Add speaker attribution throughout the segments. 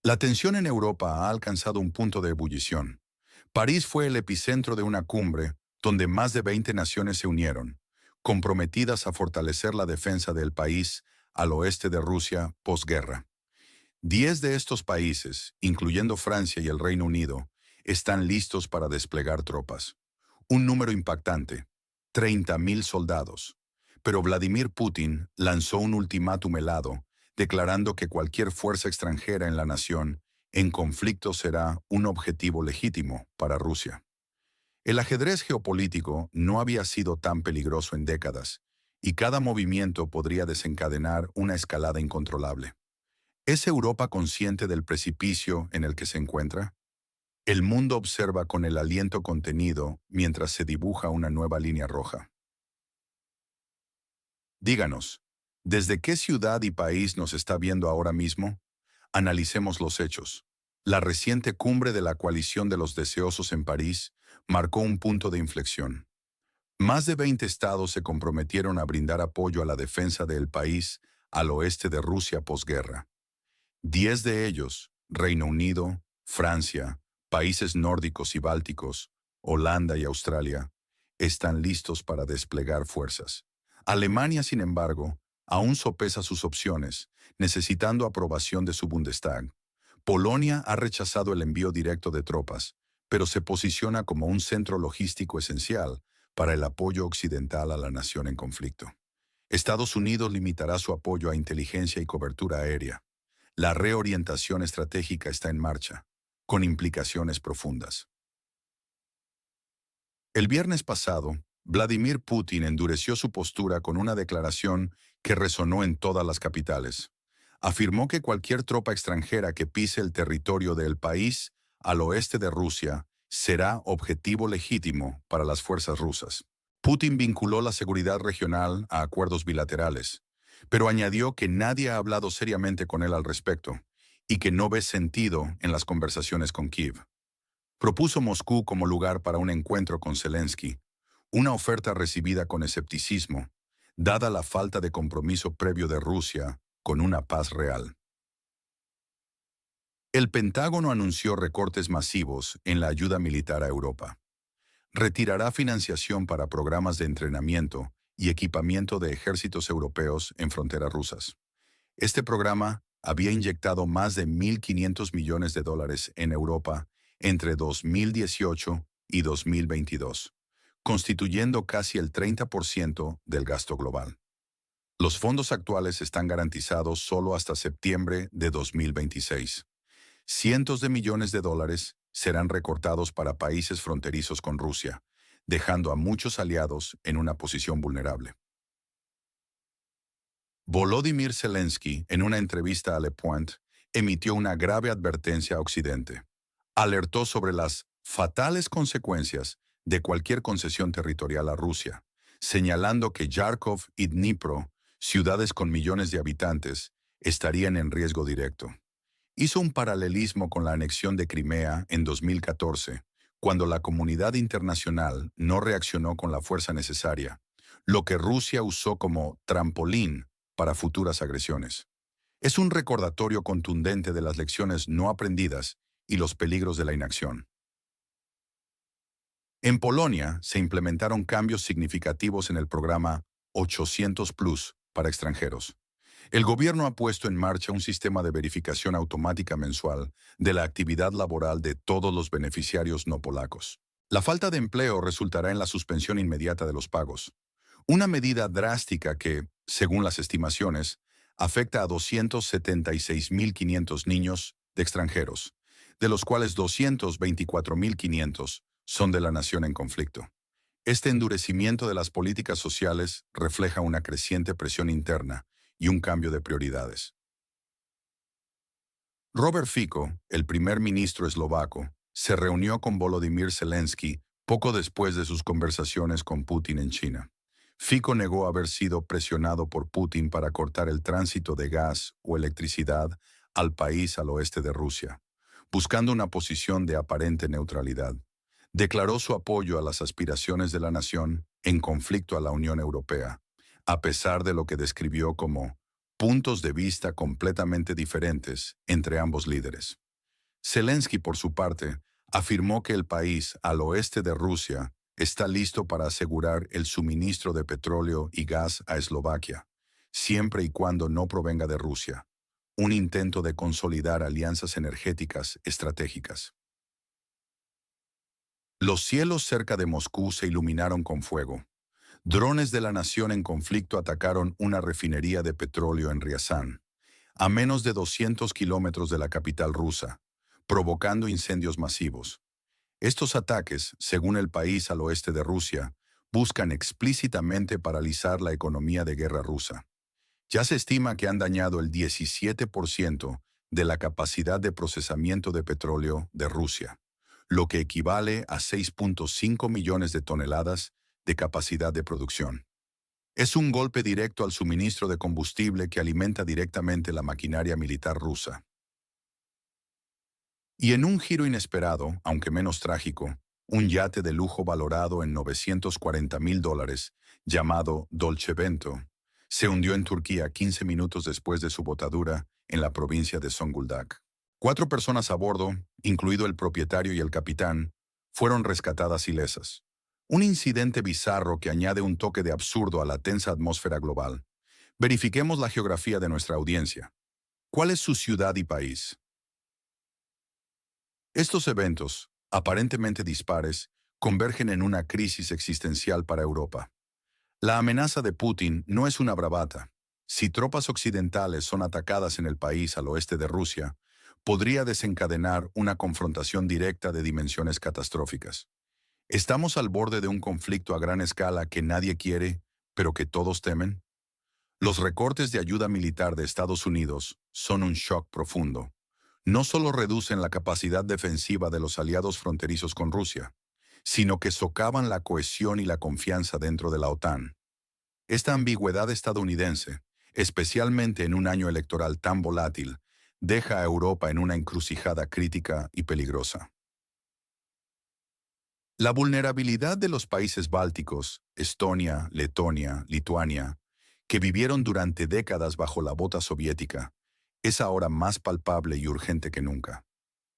Speaker 1: La tensión en Europa ha alcanzado un punto de ebullición. París fue el epicentro de una cumbre donde más de 20 naciones se unieron, comprometidas a fortalecer la defensa del país al oeste de Rusia posguerra. 10 de estos países, incluyendo Francia y el Reino Unido, están listos para desplegar tropas. Un número impactante, 30.000 soldados. Pero Vladimir Putin lanzó un ultimátum helado, declarando que cualquier fuerza extranjera en la nación en conflicto será un objetivo legítimo para Rusia. El ajedrez geopolítico no había sido tan peligroso en décadas, y cada movimiento podría desencadenar una escalada incontrolable. ¿Es Europa consciente del precipicio en el que se encuentra? El mundo observa con el aliento contenido mientras se dibuja una nueva línea roja. Díganos, ¿desde qué ciudad y país nos está viendo ahora mismo? Analicemos los hechos. La reciente cumbre de la coalición de los deseosos en París marcó un punto de inflexión. Más de 20 estados se comprometieron a brindar apoyo a la defensa del país al oeste de Rusia posguerra. 10 de ellos, Reino Unido, Francia, países nórdicos y bálticos, Holanda y Australia, están listos para desplegar fuerzas. Alemania, sin embargo, aún sopesa sus opciones, necesitando aprobación de su Bundestag. Polonia ha rechazado el envío directo de tropas, pero se posiciona como un centro logístico esencial para el apoyo occidental a la nación en conflicto. Estados Unidos limitará su apoyo a inteligencia y cobertura aérea. La reorientación estratégica está en marcha, con implicaciones profundas. El viernes pasado, Vladimir Putin endureció su postura con una declaración que resonó en todas las capitales. Afirmó que cualquier tropa extranjera que pise el territorio del país al oeste de Rusia será objetivo legítimo para las fuerzas rusas. Putin vinculó la seguridad regional a acuerdos bilaterales, pero añadió que nadie ha hablado seriamente con él al respecto y que no ve sentido en las conversaciones con Kiev. Propuso Moscú como lugar para un encuentro con Zelensky, una oferta recibida con escepticismo, dada la falta de compromiso previo de Rusia con una paz real. El Pentágono anunció recortes masivos en la ayuda militar a Europa. Retirará financiación para programas de entrenamiento y equipamiento de ejércitos europeos en fronteras rusas. Este programa había inyectado más de 1.500 millones de dólares en Europa entre 2018 y 2022, constituyendo casi el 30% del gasto global. Los fondos actuales están garantizados solo hasta septiembre de 2026. Cientos de millones de dólares serán recortados para países fronterizos con Rusia, dejando a muchos aliados en una posición vulnerable. Volodymyr Zelensky, en una entrevista a Le Point, emitió una grave advertencia a Occidente. Alertó sobre las fatales consecuencias de cualquier concesión territorial a Rusia, señalando que Kharkov y Dnipro, ciudades con millones de habitantes, estarían en riesgo directo. Hizo un paralelismo con la anexión de Crimea en 2014, cuando la comunidad internacional no reaccionó con la fuerza necesaria, lo que Rusia usó como trampolín para futuras agresiones. Es un recordatorio contundente de las lecciones no aprendidas y los peligros de la inacción. En Polonia se implementaron cambios significativos en el programa 800 Plus para extranjeros. El gobierno ha puesto en marcha un sistema de verificación automática mensual de la actividad laboral de todos los beneficiarios no polacos. La falta de empleo resultará en la suspensión inmediata de los pagos, una medida drástica que, según las estimaciones, afecta a 276.500 niños de extranjeros, de los cuales 224.500 son de la nación en conflicto. Este endurecimiento de las políticas sociales refleja una creciente presión interna y un cambio de prioridades. Robert Fico, el primer ministro eslovaco, se reunió con Volodymyr Zelensky poco después de sus conversaciones con Putin en China. Fico negó haber sido presionado por Putin para cortar el tránsito de gas o electricidad al país al oeste de Rusia, buscando una posición de aparente neutralidad. Declaró su apoyo a las aspiraciones de la nación en conflicto a la Unión Europea, a pesar de lo que describió como puntos de vista completamente diferentes entre ambos líderes. Zelensky, por su parte, afirmó que el país al oeste de Rusia está listo para asegurar el suministro de petróleo y gas a Eslovaquia, siempre y cuando no provenga de Rusia, un intento de consolidar alianzas energéticas estratégicas. Los cielos cerca de Moscú se iluminaron con fuego. Drones de la nación en conflicto atacaron una refinería de petróleo en Riazán, a menos de 200 kilómetros de la capital rusa, provocando incendios masivos. Estos ataques, según el país al oeste de Rusia, buscan explícitamente paralizar la economía de guerra rusa. Ya se estima que han dañado el 17% de la capacidad de procesamiento de petróleo de Rusia, lo que equivale a 6.5 millones de toneladas de capacidad de producción. Es un golpe directo al suministro de combustible que alimenta directamente la maquinaria militar rusa. Y en un giro inesperado, aunque menos trágico, un yate de lujo valorado en $940.000, llamado Dolce Vento, se hundió en Turquía 15 minutos después de su botadura en la provincia de Zonguldak. 4 personas a bordo, incluido el propietario y el capitán, fueron rescatadas ilesas. Un incidente bizarro que añade un toque de absurdo a la tensa atmósfera global. Verifiquemos la geografía de nuestra audiencia. ¿Cuál es su ciudad y país? Estos eventos, aparentemente dispares, convergen en una crisis existencial para Europa. La amenaza de Putin no es una bravata. Si tropas occidentales son atacadas en el país al oeste de Rusia, podría desencadenar una confrontación directa de dimensiones catastróficas. ¿Estamos al borde de un conflicto a gran escala que nadie quiere, pero que todos temen? Los recortes de ayuda militar de Estados Unidos son un shock profundo. No solo reducen la capacidad defensiva de los aliados fronterizos con Rusia, sino que socavan la cohesión y la confianza dentro de la OTAN. Esta ambigüedad estadounidense, especialmente en un año electoral tan volátil, deja a Europa en una encrucijada crítica y peligrosa. La vulnerabilidad de los países bálticos, Estonia, Letonia, Lituania, que vivieron durante décadas bajo la bota soviética, es ahora más palpable y urgente que nunca.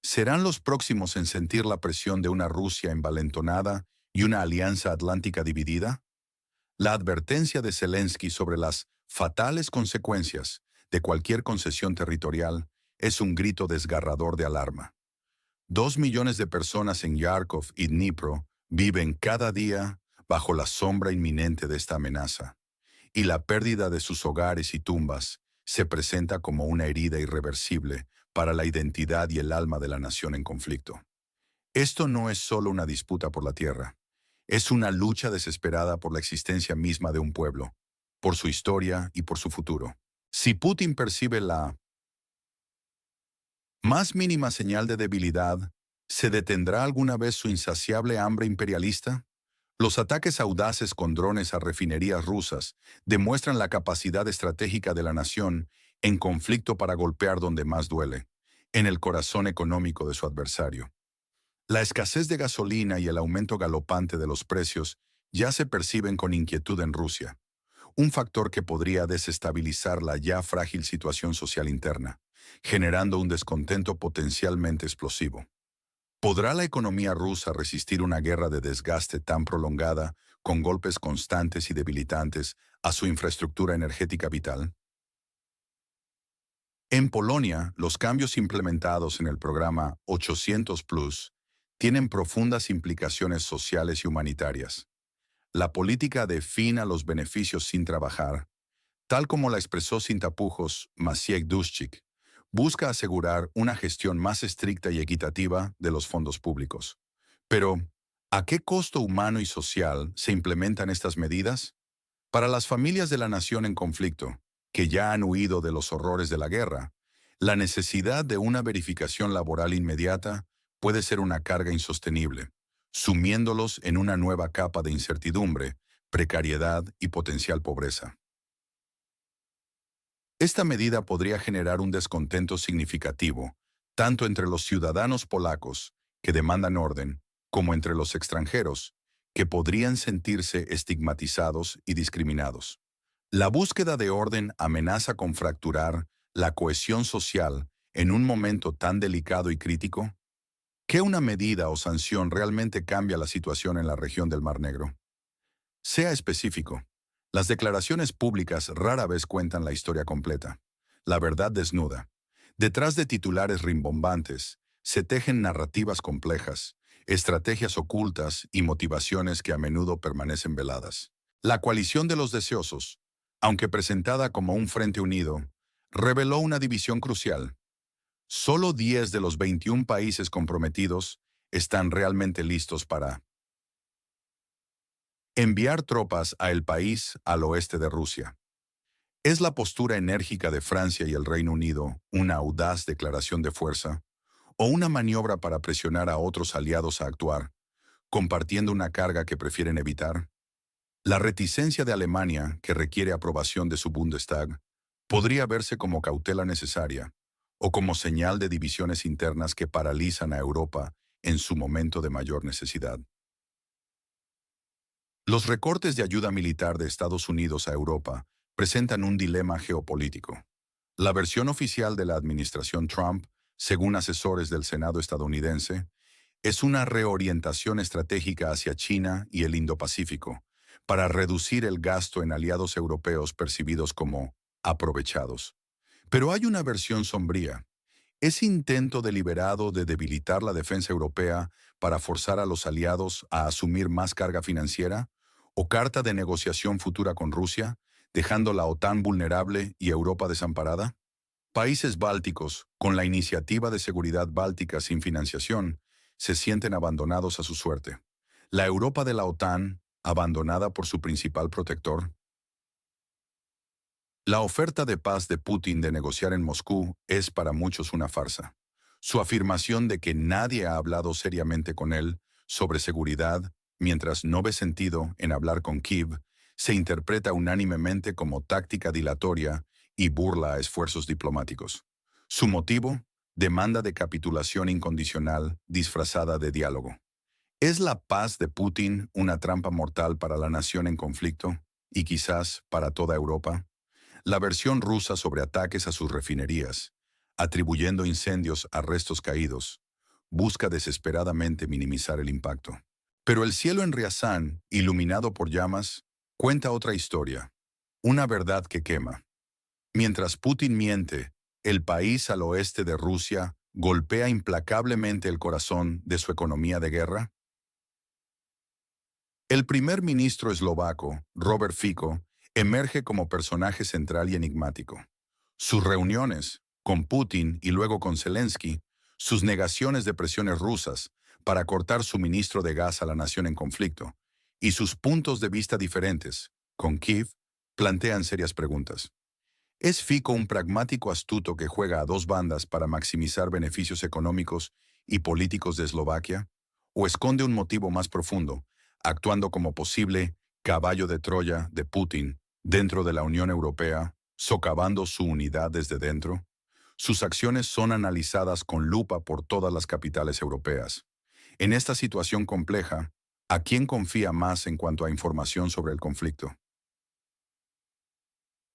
Speaker 1: ¿Serán los próximos en sentir la presión de una Rusia envalentonada y una alianza atlántica dividida? La advertencia de Zelensky sobre las fatales consecuencias de cualquier concesión territorial es un grito desgarrador de alarma. 2 millones de personas en Kharkov y Dnipro viven cada día bajo la sombra inminente de esta amenaza, y la pérdida de sus hogares y tumbas se presenta como una herida irreversible para la identidad y el alma de la nación en conflicto. Esto no es solo una disputa por la tierra, es una lucha desesperada por la existencia misma de un pueblo, por su historia y por su futuro. Si Putin percibe la más mínima señal de debilidad, ¿se detendrá alguna vez su insaciable hambre imperialista? Los ataques audaces con drones a refinerías rusas demuestran la capacidad estratégica de la nación en conflicto para golpear donde más duele, en el corazón económico de su adversario. La escasez de gasolina y el aumento galopante de los precios ya se perciben con inquietud en Rusia, un factor que podría desestabilizar la ya frágil situación social interna, generando un descontento potencialmente explosivo. ¿Podrá la economía rusa resistir una guerra de desgaste tan prolongada, con golpes constantes y debilitantes a su infraestructura energética vital? En Polonia, los cambios implementados en el programa 800 Plus tienen profundas implicaciones sociales y humanitarias. La política de fin a los beneficios sin trabajar, tal como la expresó sin tapujos Maciej Duszczyk, busca asegurar una gestión más estricta y equitativa de los fondos públicos. Pero, ¿a qué costo humano y social se implementan estas medidas? Para las familias de la nación en conflicto, que ya han huido de los horrores de la guerra, la necesidad de una verificación laboral inmediata puede ser una carga insostenible, sumiéndolos en una nueva capa de incertidumbre, precariedad y potencial pobreza. Esta medida podría generar un descontento significativo, tanto entre los ciudadanos polacos, que demandan orden, como entre los extranjeros, que podrían sentirse estigmatizados y discriminados. La búsqueda de orden amenaza con fracturar la cohesión social en un momento tan delicado y crítico. ¿Qué una medida o sanción realmente cambia la situación en la región del Mar Negro? Sea específico. Las declaraciones públicas rara vez cuentan la historia completa. La verdad desnuda. Detrás de titulares rimbombantes, se tejen narrativas complejas, estrategias ocultas y motivaciones que a menudo permanecen veladas. La coalición de los deseosos, aunque presentada como un frente unido, reveló una división crucial. Solo 10 de los 21 países comprometidos están realmente listos para enviar tropas a el país al oeste de Rusia. ¿Es la postura enérgica de Francia y el Reino Unido una audaz declaración de fuerza o una maniobra para presionar a otros aliados a actuar, compartiendo una carga que prefieren evitar? La reticencia de Alemania, que requiere aprobación de su Bundestag, podría verse como cautela necesaria o como señal de divisiones internas que paralizan a Europa en su momento de mayor necesidad. Los recortes de ayuda militar de Estados Unidos a Europa presentan un dilema geopolítico. La versión oficial de la administración Trump, según asesores del Senado estadounidense, es una reorientación estratégica hacia China y el Indo-Pacífico, para reducir el gasto en aliados europeos percibidos como aprovechados. Pero hay una versión sombría. ¿Es intento deliberado de debilitar la defensa europea para forzar a los aliados a asumir más carga financiera? ¿O carta de negociación futura con Rusia, dejando la OTAN vulnerable y Europa desamparada? Países bálticos, con la iniciativa de seguridad báltica sin financiación, se sienten abandonados a su suerte. La Europa de la OTAN, abandonada por su principal protector. La oferta de paz de Putin de negociar en Moscú es para muchos una farsa. Su afirmación de que nadie ha hablado seriamente con él sobre seguridad, mientras no ve sentido en hablar con Kiev, se interpreta unánimemente como táctica dilatoria y burla a esfuerzos diplomáticos. Su motivo, demanda de capitulación incondicional disfrazada de diálogo. ¿Es la paz de Putin una trampa mortal para la nación en conflicto y quizás para toda Europa? La versión rusa sobre ataques a sus refinerías, atribuyendo incendios a restos caídos, busca desesperadamente minimizar el impacto. Pero el cielo en Riazán, iluminado por llamas, cuenta otra historia, una verdad que quema. Mientras Putin miente, el país al oeste de Rusia golpea implacablemente el corazón de su economía de guerra. El primer ministro eslovaco, Robert Fico, emerge como personaje central y enigmático. Sus reuniones, con Putin y luego con Zelensky, sus negaciones de presiones rusas para cortar suministro de gas a la nación en conflicto, y sus puntos de vista diferentes, con Kiev, plantean serias preguntas. ¿Es Fico un pragmático astuto que juega a dos bandas para maximizar beneficios económicos y políticos de Eslovaquia? ¿O esconde un motivo más profundo, actuando como posible caballo de Troya de Putin dentro de la Unión Europea, socavando su unidad desde dentro? Sus acciones son analizadas con lupa por todas las capitales europeas. En esta situación compleja, ¿a quién confía más en cuanto a información sobre el conflicto?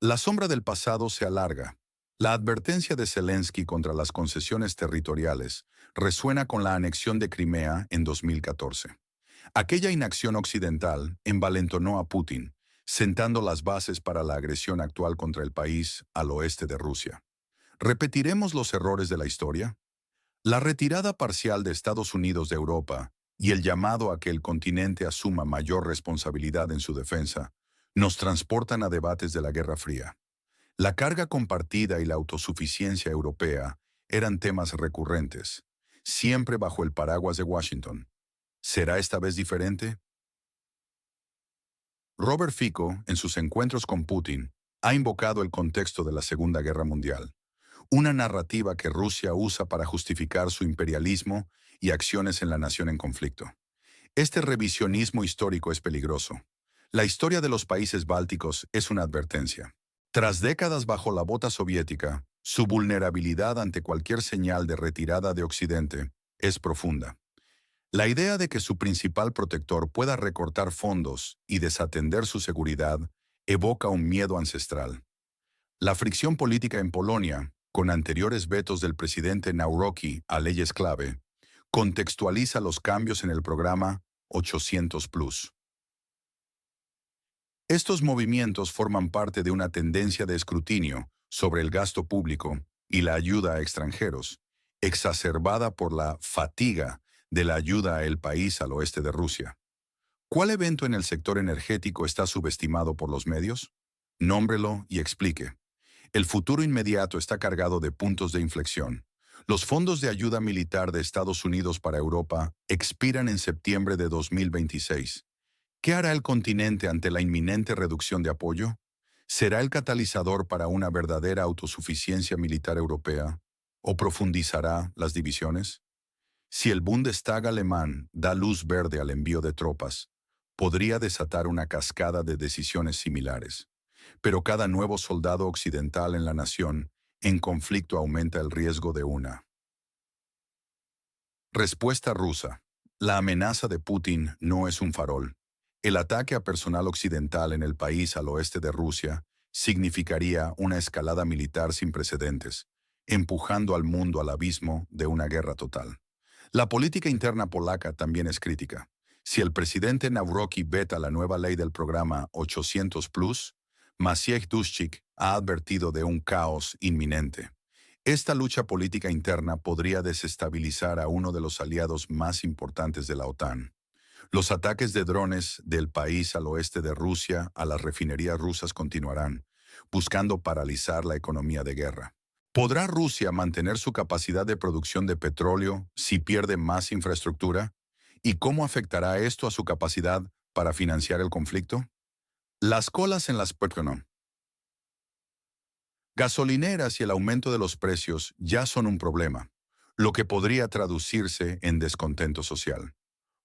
Speaker 1: La sombra del pasado se alarga. La advertencia de Zelensky contra las concesiones territoriales resuena con la anexión de Crimea en 2014. Aquella inacción occidental envalentonó a Putin, sentando las bases para la agresión actual contra el país al oeste de Rusia. ¿Repetiremos los errores de la historia? La retirada parcial de Estados Unidos de Europa y el llamado a que el continente asuma mayor responsabilidad en su defensa nos transportan a debates de la Guerra Fría. La carga compartida y la autosuficiencia europea eran temas recurrentes, siempre bajo el paraguas de Washington. ¿Será esta vez diferente? Robert Fico, en sus encuentros con Putin, ha invocado el contexto de la Segunda Guerra Mundial, una narrativa que Rusia usa para justificar su imperialismo y acciones en la nación en conflicto. Este revisionismo histórico es peligroso. La historia de los países bálticos es una advertencia. Tras décadas bajo la bota soviética, su vulnerabilidad ante cualquier señal de retirada de Occidente es profunda. La idea de que su principal protector pueda recortar fondos y desatender su seguridad evoca un miedo ancestral. La fricción política en Polonia, con anteriores vetos del presidente Nawrocki a leyes clave, contextualiza los cambios en el programa 800 Plus. Estos movimientos forman parte de una tendencia de escrutinio sobre el gasto público y la ayuda a extranjeros, exacerbada por la fatiga de la ayuda al país al oeste de Rusia. ¿Cuál evento en el sector energético está subestimado por los medios? Nómbrelo y explique. El futuro inmediato está cargado de puntos de inflexión. Los fondos de ayuda militar de Estados Unidos para Europa expiran en septiembre de 2026. ¿Qué hará el continente ante la inminente reducción de apoyo? ¿Será el catalizador para una verdadera autosuficiencia militar europea? ¿O profundizará las divisiones? Si el Bundestag alemán da luz verde al envío de tropas, podría desatar una cascada de decisiones similares. Pero cada nuevo soldado occidental en la nación en conflicto aumenta el riesgo de una respuesta rusa. La amenaza de Putin no es un farol. El ataque a personal occidental en el país al oeste de Rusia significaría una escalada militar sin precedentes, empujando al mundo al abismo de una guerra total. La política interna polaca también es crítica. Si el presidente Nawrocki veta la nueva ley del programa 800 Plus, Maciej Duszczyk ha advertido de un caos inminente. Esta lucha política interna podría desestabilizar a uno de los aliados más importantes de la OTAN. Los ataques de drones del país al oeste de Rusia a las refinerías rusas continuarán, buscando paralizar la economía de guerra. ¿Podrá Rusia mantener su capacidad de producción de petróleo si pierde más infraestructura? ¿Y cómo afectará esto a su capacidad para financiar el conflicto? Las colas en las gasolineras y el aumento de los precios ya son un problema, lo que podría traducirse en descontento social.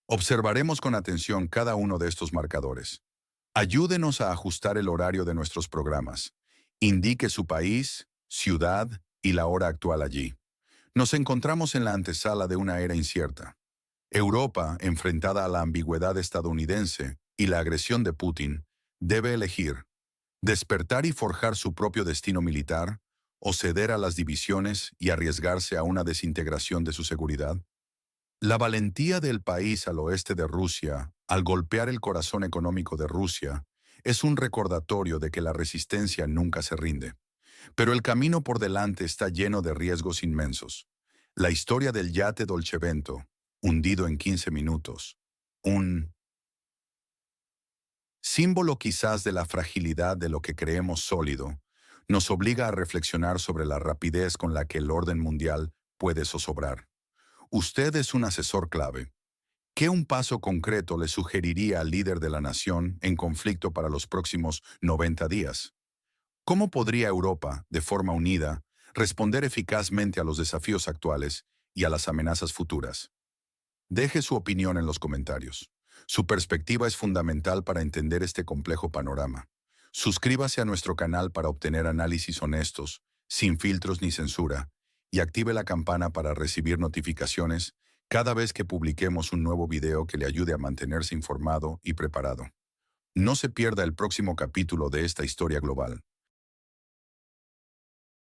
Speaker 1: Observaremos con atención cada uno de estos marcadores. Ayúdenos a ajustar el horario de nuestros programas. Indique su país, ciudad y la hora actual allí. Nos encontramos en la antesala de una era incierta. Europa, enfrentada a la ambigüedad estadounidense y la agresión de Putin, debe elegir despertar y forjar su propio destino militar o ceder a las divisiones y arriesgarse a una desintegración de su seguridad. La valentía del país al oeste de Rusia, al golpear el corazón económico de Rusia, es un recordatorio de que la resistencia nunca se rinde. Pero el camino por delante está lleno de riesgos inmensos. La historia del yate Dolcevento, hundido en 15 minutos. Un símbolo quizás de la fragilidad de lo que creemos sólido, nos obliga a reflexionar sobre la rapidez con la que el orden mundial puede zozobrar. Usted es un asesor clave. ¿Qué un paso concreto le sugeriría al líder de la nación en conflicto para los próximos 90 días? ¿Cómo podría Europa, de forma unida, responder eficazmente a los desafíos actuales y a las amenazas futuras? Deje su opinión en los comentarios. Su perspectiva es fundamental para entender este complejo panorama. Suscríbase a nuestro canal para obtener análisis honestos, sin filtros ni censura, y active la campana para recibir notificaciones cada vez que publiquemos un nuevo video que le ayude a mantenerse informado y preparado. No se pierda el próximo capítulo de esta historia global.